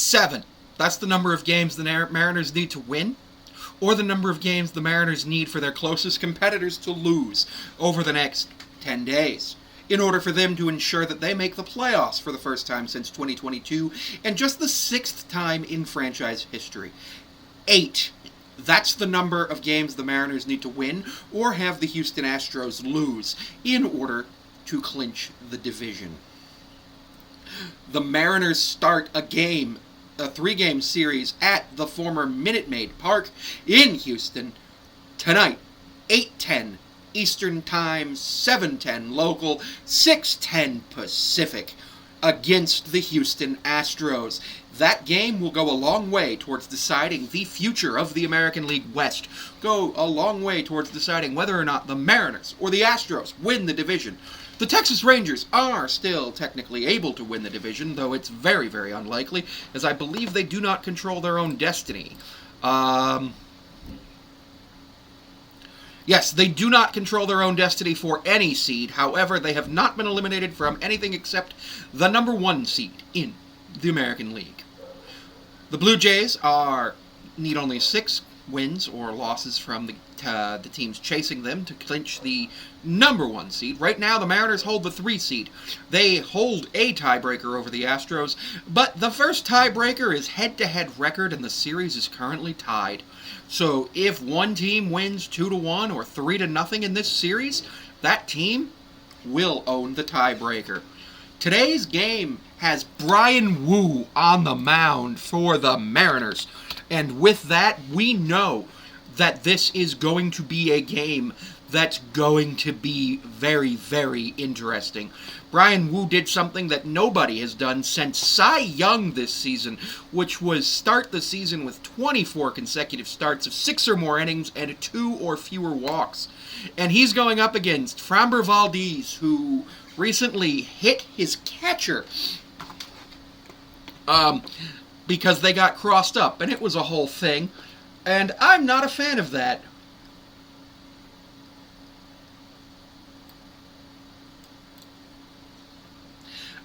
7. That's the number of games the Mariners need to win, or the number of games the Mariners need for their closest competitors to lose over the next 10 days, in order for them to ensure that they make the playoffs for the first time since 2022, and just the 6th time in franchise history. 8. That's the number of games the Mariners need to win, or have the Houston Astros lose, in order to clinch the division. The Mariners start a 3-game series at the former Minute Maid Park in Houston tonight, 8:10 Eastern Time, 7:10 local, 6:10 Pacific, against the Houston Astros. That game will go a long way towards deciding the future of the American League West, go a long way towards deciding whether or not the Mariners or the Astros win the division. The Texas Rangers are still technically able to win the division, though it's very, very unlikely, as I believe they do not control their own destiny. Yes, they do not control their own destiny for any seed. However, they have not been eliminated from anything except the number 1 seed in the American League. The Blue Jays need only 6 wins or losses from the teams chasing them to clinch the number 1 seed. Right now, the Mariners hold the 3 seed. They hold a tiebreaker over the Astros, but the first tiebreaker is head-to-head record, and the series is currently tied. So if one team wins 2-1 or 3-0 in this series, that team will own the tiebreaker. Today's game has Bryan Woo on the mound for the Mariners. And with that, we know that this is going to be a game that's going to be very, very interesting. Bryan Woo did something that nobody has done since Cy Young this season, which was start the season with 24 consecutive starts of 6 or more innings and 2 or fewer walks. And he's going up against Framber Valdez, who recently hit his catcher because they got crossed up, and it was a whole thing. And I'm not a fan of that.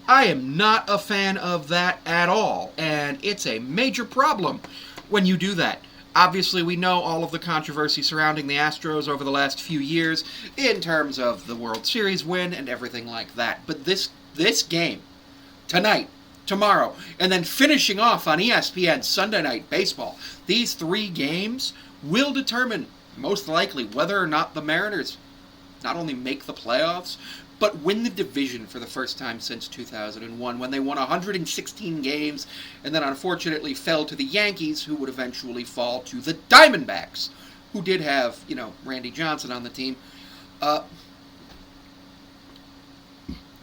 I am not a fan of that at all, and it's a major problem when you do that. Obviously, we know all of the controversy surrounding the Astros over the last few years in terms of the World Series win and everything like that. But this game, tonight, tomorrow, and then finishing off on ESPN Sunday Night Baseball, these 3 games will determine, most likely, whether or not the Mariners not only make the playoffs, but win the division for the first time since 2001, when they won 116 games, and then unfortunately fell to the Yankees, who would eventually fall to the Diamondbacks, who did have, Randy Johnson on the team.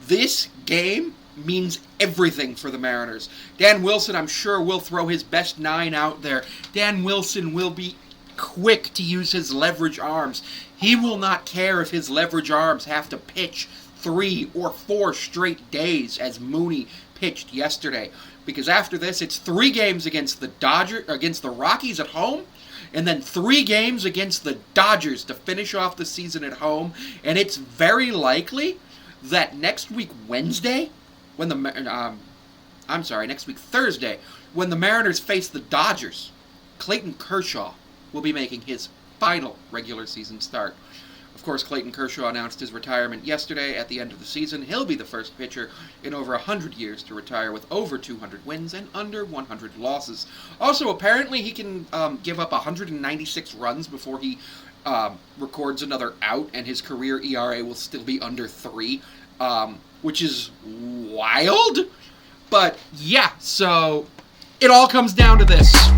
This game means everything for the Mariners. Dan Wilson, I'm sure, will throw his best 9 out there. Dan Wilson will be quick to use his leverage arms. He will not care if his leverage arms have to pitch 3 or 4 straight days, as Mooney pitched yesterday. Because after this, it's 3 games against the Rockies at home, and then 3 games against the Dodgers to finish off the season at home. And it's very likely that next week Thursday, when the Mariners face the Dodgers, Clayton Kershaw will be making his final regular season start. Of course, Clayton Kershaw announced his retirement yesterday at the end of the season. He'll be the first pitcher in over 100 years to retire with over 200 wins and under 100 losses. Also, apparently he can give up 196 runs before he records another out, and his career ERA will still be under 3, which is wild. But yeah, so it all comes down to this.